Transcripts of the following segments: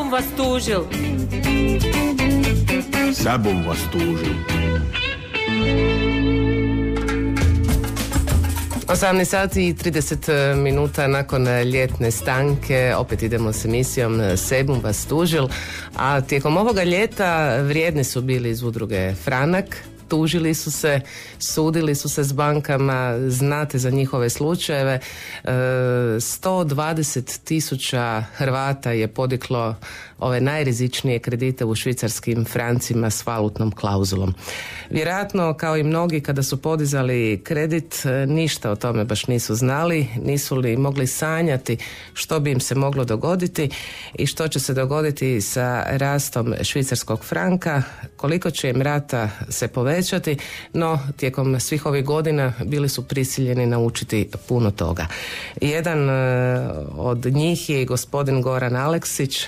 bum vas tužil. Sad bum vas tužil. 18 sati i 30 minuta nakon ljetne stanke opet idemo s emisijom Sebum vas tužil, a tijekom ovoga ljeta vrijedni su bili iz udruge Franak. Tužili su se, sudili su se s bankama, znate za njihove slučajeve. 120.000 Hrvata je podiglo ove najrizičnije kredite u švicarskim francima s valutnom klauzulom. Vjerojatno, kao i mnogi, kada su podizali kredit, ništa o tome baš nisu znali, nisu li mogli sanjati što bi im se moglo dogoditi i što će se dogoditi sa rastom švicarskog franka, koliko će im rata se povećati, no tijekom svih ovih godina bili su prisiljeni naučiti puno toga. Jedan od njih je gospodin Goran Aleksić.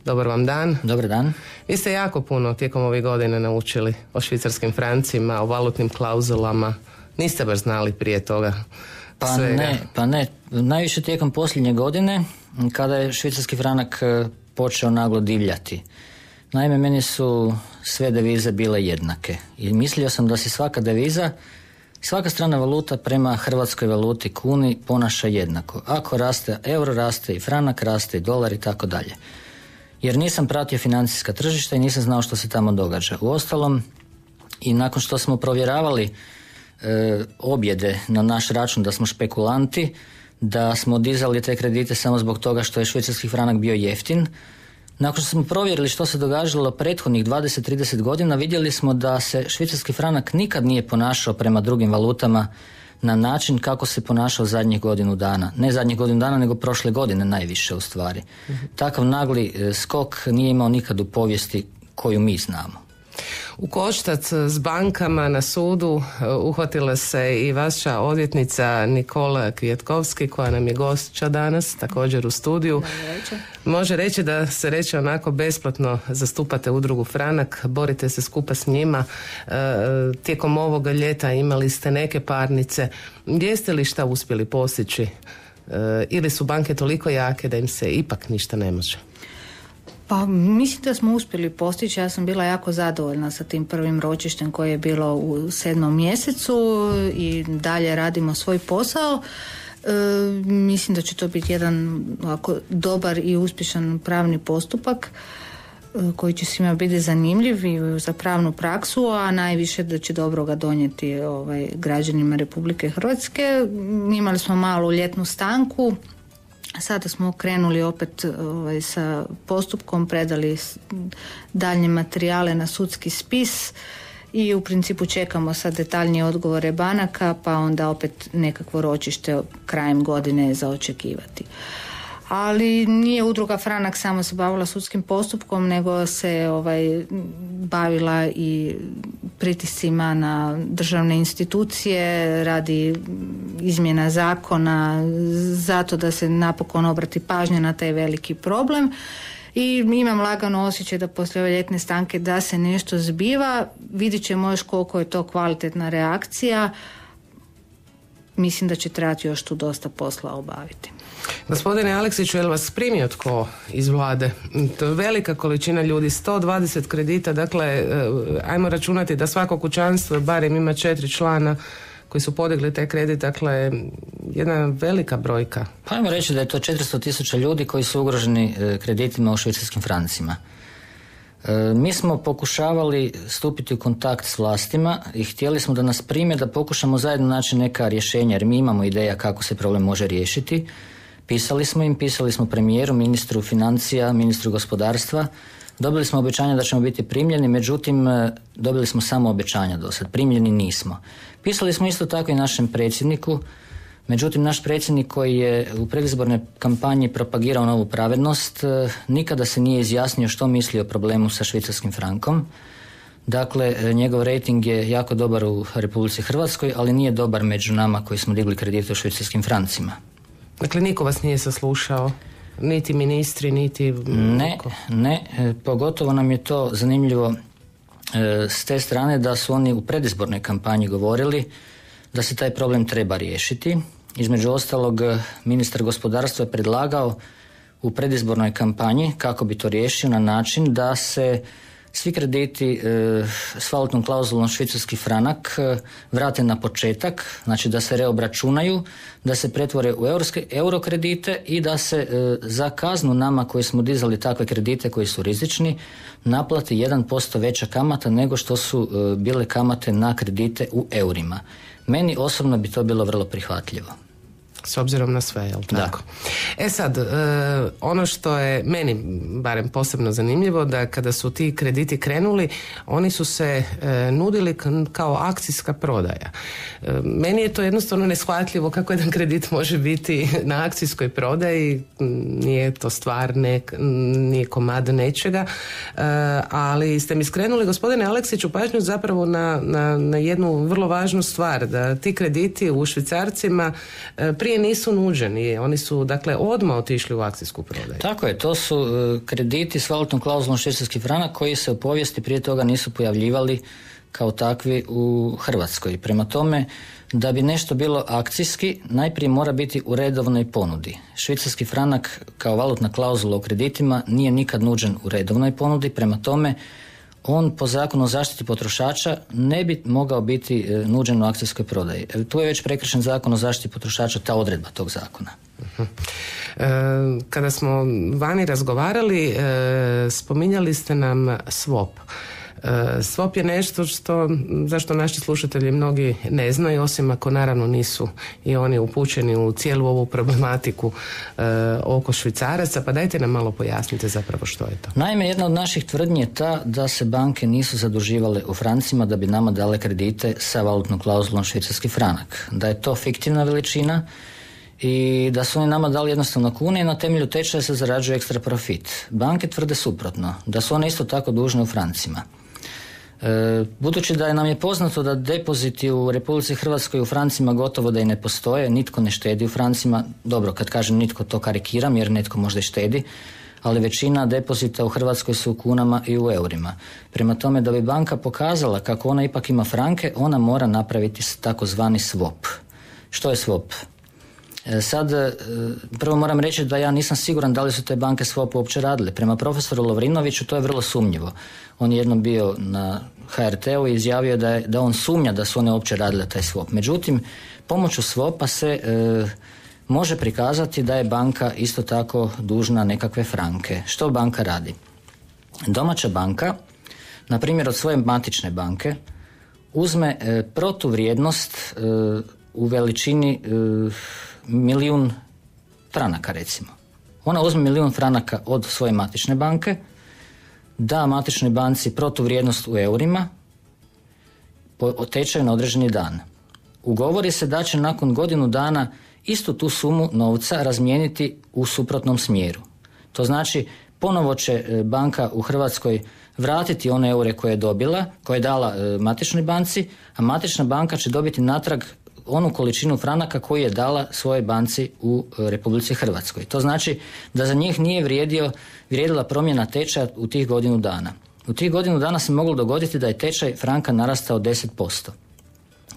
Dobar vam dan. Dobar dan. Vi ste jako puno tijekom ovih godina naučili o švicarskim francima, o valutnim klauzulama. Niste baš znali prije toga svega. Pa ne. Najviše tijekom posljednje godine, kada je švicarski franak počeo naglo divljati. Naime, meni su sve devize bile jednake. I mislio sam da se svaka deviza, svaka strana valuta prema hrvatskoj valuti kuni ponaša jednako. Ako raste euro, raste i franak, raste i dolar i tako dalje. Jer nisam pratio financijska tržišta i nisam znao što se tamo događa. Uostalom, i nakon što smo provjeravali objede na naš račun da smo špekulanti, da smo dizali te kredite samo zbog toga što je švicarski franak bio jeftin, nakon što smo provjerili što se događalo prethodnih 20-30 godina, vidjeli smo da se švicarski franak nikad nije ponašao prema drugim valutama na način kako se ponašao zadnjih godinu dana. Ne zadnjih godinu dana, nego prošle godine najviše u stvari. Takav nagli skok nije imao nikad u povijesti koju mi znamo. U koštac s bankama na sudu uhvatila se i vaša odvjetnica Nikola Kvijetkovski, koja nam je gošća danas, također u studiju. Može reći da se reče onako besplatno zastupate udrugu Franak, borite se skupa s njima. Tijekom ovoga ljeta imali ste neke parnice. Jeste li šta uspjeli postići? Ili su banke toliko jake da im se ipak ništa ne može? Pa mislim da smo uspjeli postići. Ja sam bila jako zadovoljna sa tim prvim ročištem koje je bilo u 7. mjesecu i dalje radimo svoj posao. Mislim da će to biti jedan ovako dobar i uspješan pravni postupak koji će svima biti zanimljiv i za pravnu praksu, a najviše da će dobroga donijeti građanima Republike Hrvatske. Imali smo malu ljetnu stanku. Sada smo krenuli opet sa postupkom, predali daljnje materijale na sudski spis i u principu čekamo sad detaljnije odgovore banaka, pa onda opet nekakvo ročište krajem godine za očekivati. Ali nije udruga Franak samo se bavila sudskim postupkom, nego se bavila i pritiscima na državne institucije radi izmjena zakona, zato da se napokon obrati pažnja na taj veliki problem. I imam lagano osjećaj da poslije ove ljetne stanke da se nešto zbiva. Vidit ćemo još koliko je to kvalitetna reakcija. Mislim da će trebati još tu dosta posla obaviti. Gospodine Aleksiću, je li vas primio tko iz vlade? To je velika količina ljudi, 120 kredita, dakle, ajmo računati da svako kućanstvo barem ima 4 člana koji su podigli taj kredit, dakle, jedna velika brojka. Pa ajmo reći da je to 400.000 ljudi koji su ugroženi kreditima u švicarskim francima. Mi smo pokušavali stupiti u kontakt s vlastima i htjeli smo da nas prime, da pokušamo zajedno naći neka rješenja, jer mi imamo ideja kako se problem može riješiti. Pisali smo premijeru, ministru financija, ministru gospodarstva. Dobili smo obećanja da ćemo biti primljeni, međutim dobili smo samo obećanja do sad, primljeni nismo. Pisali smo isto tako i našem predsjedniku, međutim naš predsjednik koji je u predizbornoj kampanji propagirao novu pravednost, nikada se nije izjasnio što misli o problemu sa švicarskim frankom. Dakle, njegov rejting je jako dobar u Republici Hrvatskoj, ali nije dobar među nama koji smo digli kredite u švicarskim francima. Dakle, niko vas nije saslušao? Niti ministri, niti... Ne, pogotovo nam je to zanimljivo s te strane da su oni u predizbornoj kampanji govorili da se taj problem treba riješiti. Između ostalog, ministar gospodarstva je predlagao u predizbornoj kampanji kako bi to riješio na način da se svi krediti s valutnom klauzulom švicarski franak vrate na početak, znači da se reobračunaju, da se pretvore u euro kredite i da se za kaznu nama koji smo dizali takve kredite koji su rizični naplati 1% veća kamata nego što su bile kamate na kredite u eurima. Meni osobno bi to bilo vrlo prihvatljivo. S obzirom na sve, jel tako? Da. E sad, ono što je meni barem posebno zanimljivo, da kada su ti krediti krenuli, oni su se nudili kao akcijska prodaja. Meni je to jednostavno neshvatljivo kako jedan kredit može biti na akcijskoj prodaji, nije to stvar, nije komad nečega, ali ste mi skrenuli, gospodine Aleksiću, pažnju zapravo na jednu vrlo važnu stvar, da ti krediti u švicarcima prije nisu nuđeni, oni su dakle odmah otišli u akcijsku prodaju. Tako je, to su krediti s valutnom klauzulom švicarski franak koji se u povijesti prije toga nisu pojavljivali kao takvi u Hrvatskoj. Prema tome, da bi nešto bilo akcijski, najprije mora biti u redovnoj ponudi. Švicarski franak kao valutna klauzula u kreditima nije nikad nuđen u redovnoj ponudi, prema tome on po zakonu o zaštiti potrošača ne bi mogao biti nuđen u akcijskoj prodaji. Tu je već prekršen zakon o zaštiti potrošača, ta odredba tog zakona. Kada smo vani razgovarali, spominjali ste nam swap. Swap je nešto zašto naši slušatelji mnogi ne znaju, osim ako naravno nisu i oni upućeni u cijelu ovu problematiku oko švicaraca, pa dajte nam malo pojasnite zapravo što je to. Naime, jedna od naših tvrdnji je ta da se banke nisu zaduživale u francima da bi nama dale kredite sa valutnom klauzulom švicarski franak. Da je to fiktivna veličina i da su oni nama dali jednostavno kune i na temelju tečaja se zarađuje ekstra profit. Banke tvrde suprotno, da su one isto tako dužne u francima. Budući da nam je poznato da depoziti u Republici Hrvatskoj u francima gotovo da i ne postoje, nitko ne štedi u francima, dobro, kad kažem nitko to karikiram jer netko možda i štedi, ali većina depozita u Hrvatskoj su u kunama i u eurima. Prema tome, da bi banka pokazala kako ona ipak ima franke, ona mora napraviti takozvani swap. Što je swap? Sad, prvo moram reći da ja nisam siguran da li su te banke swap uopće radile. Prema profesoru Lovrinoviću to je vrlo sumnjivo. On je jednom bio na HRT-u i izjavio da on sumnja da su one uopće radile taj swap. Međutim, pomoću swapa se može prikazati da je banka isto tako dužna nekakve franke. Što banka radi? Domaća banka, na primjer od svoje matične banke, uzme protuvrijednost u veličini 1.000.000 franaka recimo. Ona uzme 1.000.000 franaka od svoje matične banke, da matičnoj banci protuvrijednost u eurima po tečaju na određeni dan. Ugovori se da će nakon godinu dana istu tu sumu novca razmijeniti u suprotnom smjeru. To znači ponovo će banka u Hrvatskoj vratiti one eure koje je dobila, koje je dala matičnoj banci, a matična banka će dobiti natrag onu količinu franaka koju je dala svojoj banci u Republici Hrvatskoj. To znači da za njih nije vrijedila promjena tečaja u tih godinu dana. U tih godinu dana se moglo dogoditi da je tečaj franka narastao 10%.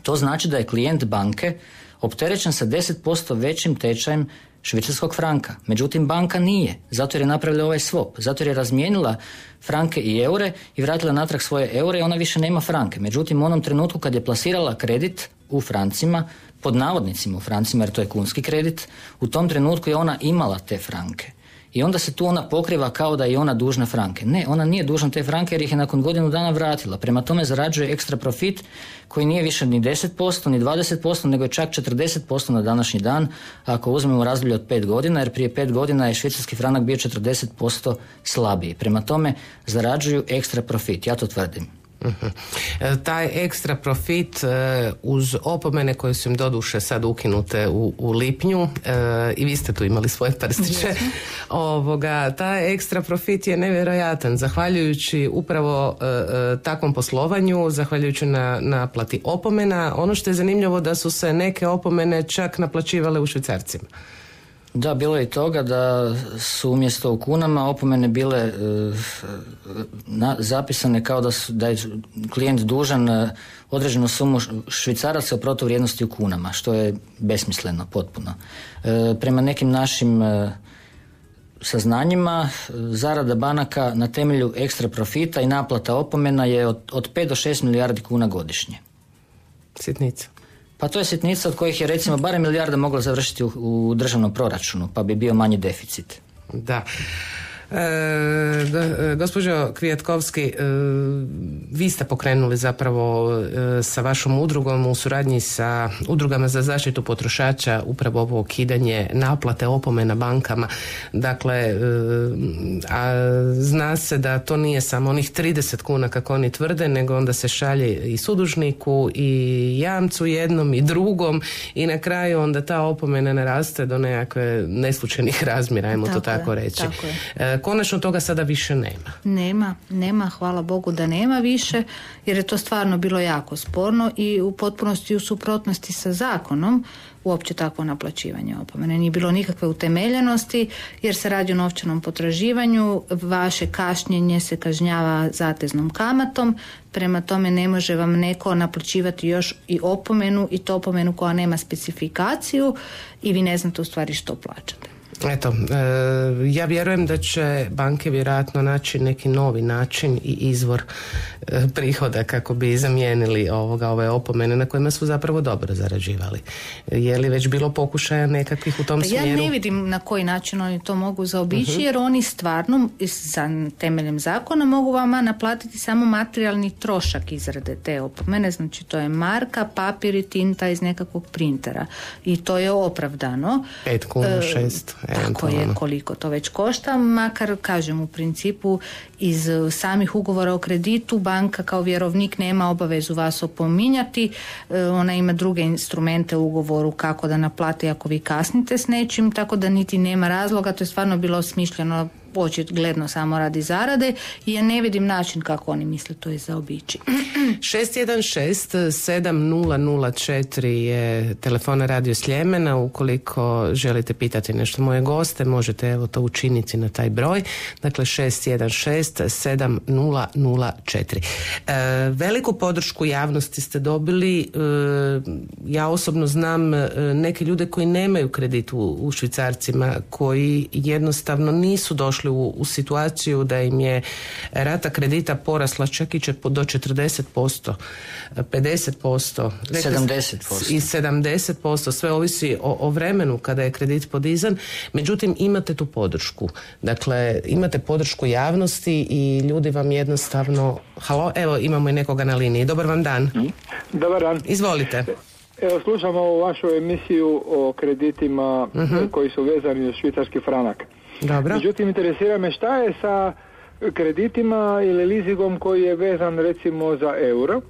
To znači da je klijent banke opterećen sa 10% većim tečajem švicarskog franka. Međutim, banka nije, zato jer je napravila ovaj swap, zato jer je razmijenila franke i eure i vratila natrag svoje eure i ona više nema franke. Međutim, u onom trenutku kad je plasirala kredit u francima, pod navodnicima u francima jer to je kunski kredit, u tom trenutku je ona imala te franke. I onda se tu ona pokriva kao da je ona dužna franke. Ne, ona nije dužna te franke jer ih je nakon godinu dana vratila. Prema tome zarađuje ekstra profit koji nije više ni 10%, ni 20%, nego je čak 40% na današnji dan ako uzmemo razdoblje od 5 godina, jer prije 5 godina je švicarski franak bio 40% slabiji. Prema tome zarađuju ekstra profit, ja to tvrdim. Taj ekstra profit uz opomene koje su im doduše sad ukinute u lipnju i vi ste tu imali svoje prstiće, taj ekstra profit je nevjerojatan zahvaljujući upravo takvom poslovanju, zahvaljujući na naplati opomena. Ono što je zanimljivo da su se neke opomene čak naplaćivale u švicarcima. Da, bilo je i toga da su umjesto u kunama opomene bile zapisane kao da je klijent dužan određenu sumu švicaraca u protuvrijednosti u kunama, što je besmisleno potpuno. Prema nekim našim saznanjima zarada banaka na temelju ekstra profita i naplata opomena je od 5 do 6 milijardi kuna godišnje. Sitnica. Pa to je sitnica od kojih je recimo barem milijarda mogla završiti u državnom proračunu, pa bi bio manji deficit. Da. Gospođo Kvijatkovski, vi ste pokrenuli zapravo sa vašom udrugom u suradnji sa udrugama za zaštitu potrošača upravo ovo ukidanje naplate opomena bankama. Dakle, a zna se da to nije samo onih 30 kuna kako oni tvrde, nego onda se šalje i sudužniku i jamcu jednom i drugom i na kraju onda ta opomena naraste do nekakve neslučajnih razmjera, ajmo to tako reći. Konačno toga sada više Nema, hvala Bogu da nema više, jer je to stvarno bilo jako sporno i u potpunosti u suprotnosti sa zakonom uopće takvo naplaćivanje opomene. Nije bilo nikakve utemeljenosti jer se radi o novčanom potraživanju, vaše kašnjenje se kažnjava zateznom kamatom, prema tome ne može vam neko naplaćivati još i opomenu i to opomenu koja nema specifikaciju i vi ne znate u stvari što plaćate. Eto, ja vjerujem da će banke vjerojatno naći neki novi način i izvor prihoda kako bi zamijenili ove opomene na kojima su zapravo dobro zarađivali. Je li već bilo pokušaja nekakvih u tom smjeru? Ja ne vidim na koji način oni to mogu zaobići, jer oni stvarno sa temeljem zakona mogu vama naplatiti samo materijalni trošak izrade te opomene, znači to je marka, papir i tinta iz nekakvog printera i to je opravdano. 5 kuna, 6. Tako je, koliko to već košta, makar kažem u principu iz samih ugovora o kreditu banka kao vjerovnik nema obavezu vas opominjati, ona ima druge instrumente u ugovoru kako da naplati ako vi kasnite s nečim, tako da niti nema razloga, to je stvarno bilo osmišljeno očigledno samo radi zarade i ja ne vidim način kako oni misle to je zaobići. 616-7004 je telefona Radio Sljemena. Ukoliko želite pitati nešto moje goste, možete evo to učiniti na taj broj. Dakle 616-7004. Veliku podršku javnosti ste dobili. Ja osobno znam neke ljude koji nemaju kredit u švicarcima, koji jednostavno nisu došli u situaciju da im je rata kredita porasla čak i do 40%, 50%, 70%. I 70%, sve ovisi o vremenu kada je kredit podizan. Međutim, imate tu podršku. Dakle, imate podršku javnosti i ljudi vam jednostavno... Halo, evo imamo i nekoga na liniji. Dobar vam dan. Dobar dan. Izvolite. Evo, slušamo vašu emisiju o kreditima koji su vezani za švicarski franak. Dobro. Međutim, interesira me šta je sa kreditima ili leasingom koji je vezan recimo za euro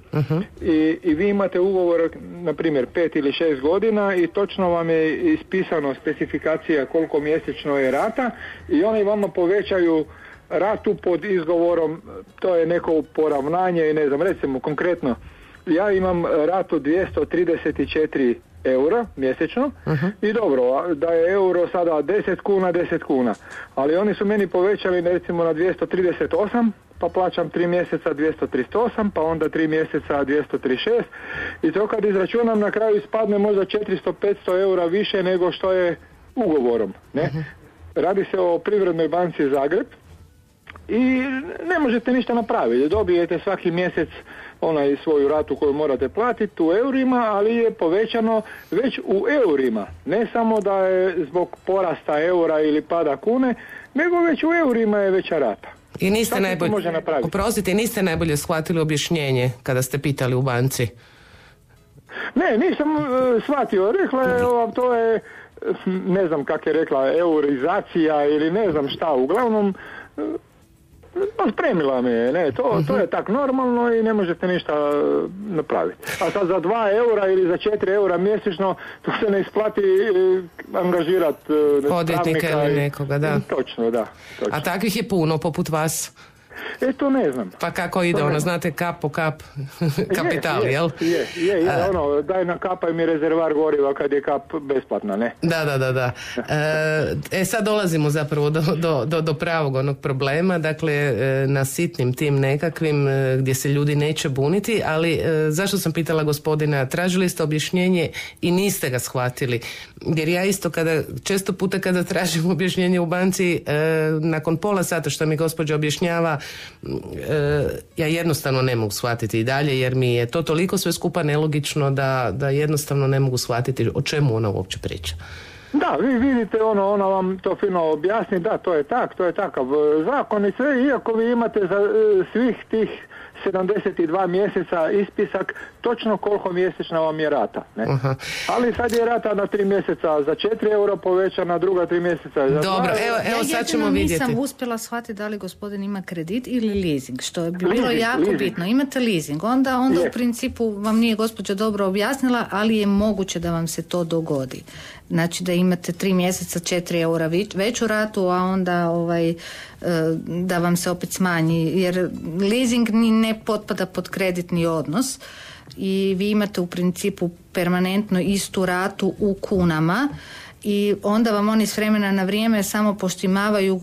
i vi imate ugovor na primjer 5 ili 6 godina i točno vam je ispisano specifikacija koliko mjesečno je rata i oni vama povećaju ratu pod izgovorom to je neko poravnanje i ne znam, recimo konkretno ja imam ratu 234 eura mjesečno i dobro, da je euro sada 10 kuna, ali oni su meni povećali recimo na 238, pa plaćam 3 mjeseca 238, pa onda 3 mjeseca 236 i to kad izračunam na kraju ispadne možda 400-500 eura više nego što je ugovorom. Ne? Radi se o Privrednoj banci Zagreb i ne možete ništa napraviti, dobijete svaki mjesec svoju ratu koju morate platiti u eurima, ali je povećano već u eurima. Ne samo da je zbog porasta eura ili pada kune, nego već u eurima je veća rata. I niste niste najbolje shvatili objašnjenje kada ste pitali u banci? Ne, nisam shvatio. Rekla je, to je, ne znam kak je rekla, eurizacija ili ne znam šta, uglavnom... Spremila me je, ne, to je tak normalno i ne možete ništa napraviti. A sad za 2 eura ili za 4 eura mjesečno to se ne isplati angažirati odvjetnika ili nekoga, da. Točno, da. Točno. A takvih je puno poput vas? To ne znam. Pa kako ide ono, znate, kap po kap kapital, jel? Je, ono, daj na kapaj mi rezervar goriva kad je kap besplatna, ne? Da. Sad dolazimo zapravo do pravog onog problema, dakle, na sitnim tim nekakvim gdje se ljudi neće buniti, ali zašto sam pitala gospodina, tražili ste objašnjenje i niste ga shvatili, jer ja isto često puta kada tražim objašnjenje u banci, nakon pola sata što mi gospođa objašnjava, ja jednostavno ne mogu shvatiti i dalje, jer mi je to toliko sve skupa nelogično da jednostavno ne mogu shvatiti o čemu ona uopće priča. Da, vi vidite, ona vam to fino objasni, da, to je takav zakon i sve, iako vi imate za svih tih 72 mjeseca ispisak točno koliko mjesečna vam je rata. Ne? Ali sad je rata na 3 mjeseca za 4 euro povećana, druga 3 mjeseca za 2 Dobro, evo sad ćemo vidjeti. Nisam uspjela shvatiti da li gospodin ima kredit ili leasing, što je bilo jako bitno. Imate leasing, onda u principu vam nije gospođa dobro objasnila, ali je moguće da vam se to dogodi. Znači da imate 3 mjeseca 4 eura veću ratu, a onda da vam se opet smanji, jer leasing ne potpada pod kreditni odnos i vi imate u principu permanentno istu ratu u kunama i onda vam oni s vremena na vrijeme samo poštimavaju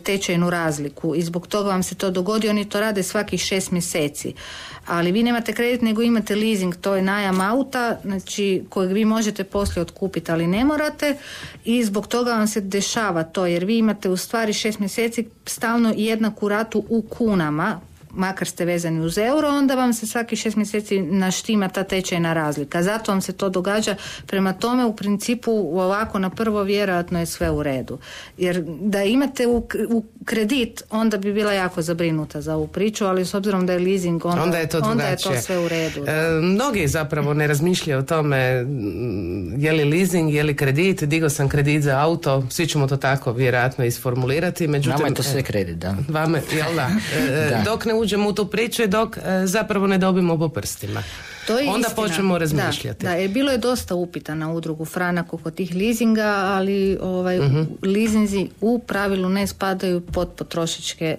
tečajnu razliku i zbog toga vam se to dogodi. Oni to rade svakih 6 mjeseci, ali vi nemate kredit nego imate leasing, to je najam auta, znači kojeg vi možete poslije otkupiti, ali ne morate, i zbog toga vam se dešava to, jer vi imate u stvari 6 mjeseci stalno jednaku ratu u kunama, makar ste vezani uz euro, onda vam se svaki 6 mjeseci naštima ta tečajna razlika. Zato vam se to događa. Prema tome, u principu, ovako na prvo vjerojatno je sve u redu. Jer da imate u kredit, onda bi bila jako zabrinuta za ovu priču, ali s obzirom da je leasing, onda je to sve u redu. Mnogi zapravo ne razmišljaju o tome je li leasing, je li kredit. Digao sam kredit za auto, svi ćemo to tako vjerojatno isformulirati. Međutim, nama je to sve kredit, da. Vame, jel da? Dok ne uđemo u tu priču i dok zapravo ne dobimo po prstima. Onda počnemo razmišljati. Da, bilo je dosta upita na udrugu Franak oko tih leasinga, ali leasinzi u pravilu ne spadaju pod potrošačke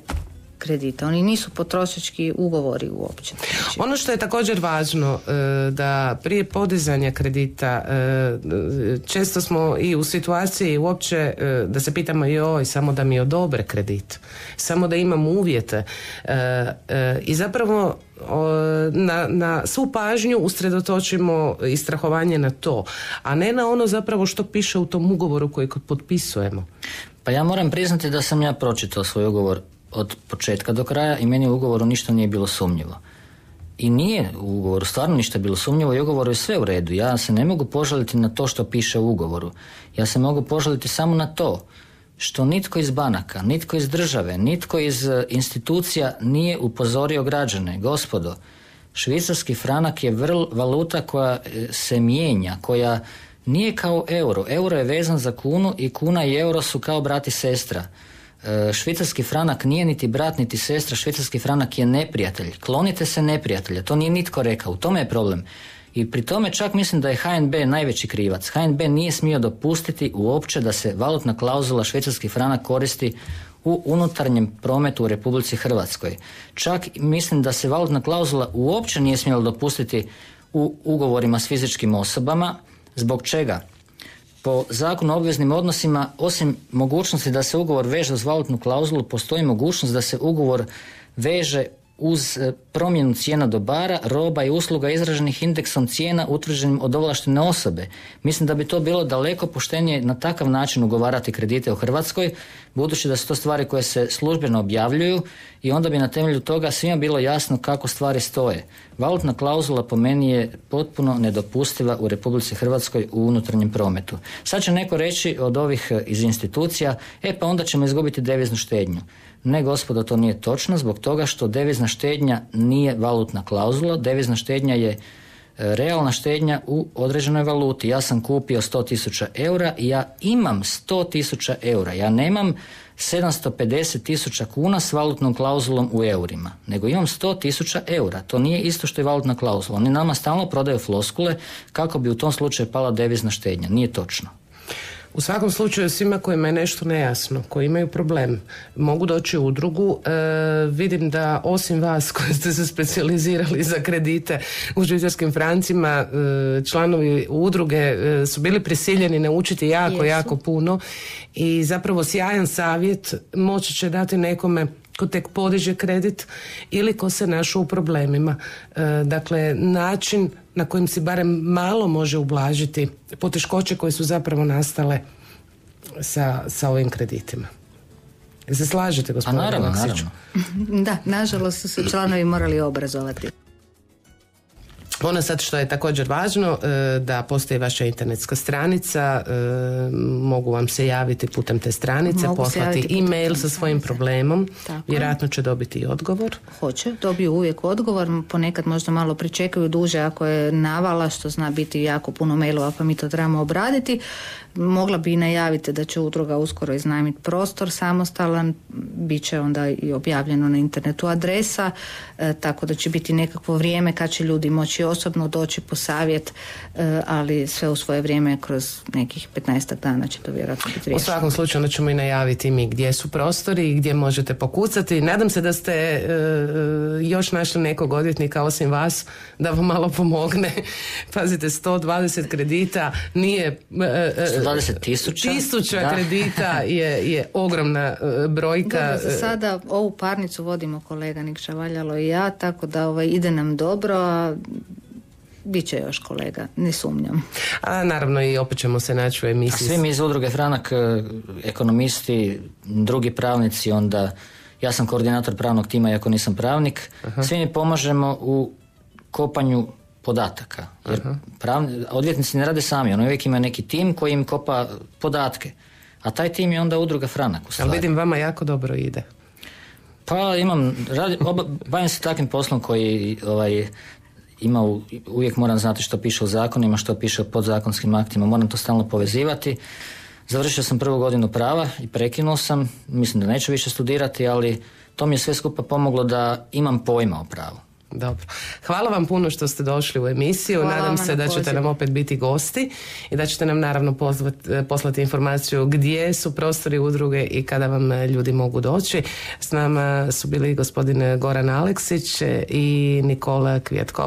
kredite. Oni nisu potrošački ugovori uopće. Znači, ono što je također važno, da prije podizanja kredita često smo i u situaciji uopće da se pitamo samo da mi odobre kredit, samo da imam uvjete, i zapravo na svu pažnju usredotočimo i strahovanje na to, a ne na ono zapravo što piše u tom ugovoru koji potpisujemo. Pa ja moram priznati da sam ja pročitao svoj ugovor od početka do kraja i meni u ugovoru ništa nije bilo sumnjivo. I nije u ugovoru stvarno ništa bilo sumnjivo i u ugovoru je sve u redu. Ja se ne mogu požaliti na to što piše u ugovoru. Ja se mogu požaliti samo na to što nitko iz banaka, nitko iz države, nitko iz institucija nije upozorio građane. Gospodo, švicarski franak je valuta koja se mijenja, koja nije kao euro. Euro je vezan za kunu i kuna i euro su kao brat i sestra. Švicarski franak nije niti brat niti sestra, švicarski franak je neprijatelj. Klonite se neprijatelja, to nije nitko rekao, u tome je problem. I pri tome čak mislim da je HNB najveći krivac. HNB nije smio dopustiti uopće da se valutna klauzula švicarski franak koristi u unutarnjem prometu u Republici Hrvatskoj. Čak mislim da se valutna klauzula uopće nije smjela dopustiti u ugovorima s fizičkim osobama. Zbog čega? Po zakonu o obveznim odnosima, osim mogućnosti da se ugovor veže uz valutnu klauzulu, postoji mogućnost da se ugovor veže uz promjenu cijena dobara, roba i usluga izraženih indeksom cijena utvrđenim od ovlaštene osobe. Mislim da bi to bilo daleko poštenije na takav način ugovarati kredite u Hrvatskoj, budući da su to stvari koje se službeno objavljuju i onda bi na temelju toga svima bilo jasno kako stvari stoje. Valutna klauzula po meni je potpuno nedopustiva u Republici Hrvatskoj u unutarnjem prometu. Sad će neko reći od ovih iz institucija, pa onda ćemo izgubiti deviznu štednju. Ne, gospodo, to nije točno, zbog toga što devizna štednja nije valutna klauzula. Devizna štednja je realna štednja u određenoj valuti. Ja sam kupio 100.000 eura i ja imam 100.000 eura. Ja nemam 750.000 kuna s valutnom klauzulom u eurima, nego imam 100.000 eura. To nije isto što je valutna klauzula. Oni nama stalno prodaju floskule kako bi u tom slučaju pala devizna štednja. Nije točno. U svakom slučaju svima kojima je nešto nejasno, koji imaju problem, mogu doći u udrugu. Vidim da osim vas koji ste se specijalizirali za kredite u švicarskim francima, članovi udruge su bili prisiljeni naučiti jako puno i zapravo sjajan savjet moći će dati nekome ko tek podiže kredit ili ko se našao u problemima. Dakle, način na kojim si barem malo može ublažiti poteškoće koje su zapravo nastale sa ovim kreditima. Se slažete, gospodine Aleksiću? Naravno. Da, nažalost su se članovi morali obrazovati. Ono sad što je također važno, da postoji vaša internetska stranica, mogu vam se javiti putem te stranice, poslati e-mail sa svojim problemom, vjerojatno će dobiti i odgovor. Hoće, dobiju uvijek odgovor, ponekad možda malo pričekaju duže ako je navala, što zna biti jako puno mailova pa mi to trebamo obraditi. Mogla bi i najaviti da će udruga uskoro iznajmiti prostor samostalan, bit će onda i objavljeno na internetu adresa, tako da će biti nekakvo vrijeme kad će ljudi moći osobno doći po savjet, ali sve u svoje vrijeme kroz nekih 15 dana će to vjerojatno biti riješeno. U svakom slučaju onda ćemo i najaviti mi gdje su prostori i gdje možete pokucati. Nadam se da ste još našli nekog odvjetnika osim vas da vam malo pomogne. Pazite, 120 kredita nije... 120.000 kredita je ogromna brojka. Dobro, za sada ovu parnicu vodimo kolega Nikša Valjalo i ja, tako da ide nam dobro, a bit će još kolega, ne sumnjam. A naravno i opet ćemo se naći u emisiji. Svi mi iz udruge Franak, ekonomisti, drugi pravnici, onda ja sam koordinator pravnog tima iako nisam pravnik, svi mi pomažemo u kopanju podataka. Jer odvjetnici ne rade sami, oni uvijek imaju neki tim koji im kopa podatke. A taj tim je onda udruga Franak u stvari. Ali vidim, vama jako dobro ide. Pa bavim se takvim poslom koji uvijek moram znati što piše u zakonima, što piše u podzakonskim aktima, moram to stalno povezivati. Završio sam 1. godinu prava i prekinuo sam, mislim da neću više studirati, ali to mi je sve skupa pomoglo da imam pojma o pravu. Dobro. Hvala vam puno što ste došli u emisiju. Nadam se da ćete nam opet biti gosti i da ćete nam naravno poslati informaciju gdje su prostori udruge i kada vam ljudi mogu doći. S nama su bili gospodin Goran Aleksić i Nikola Kvjetko.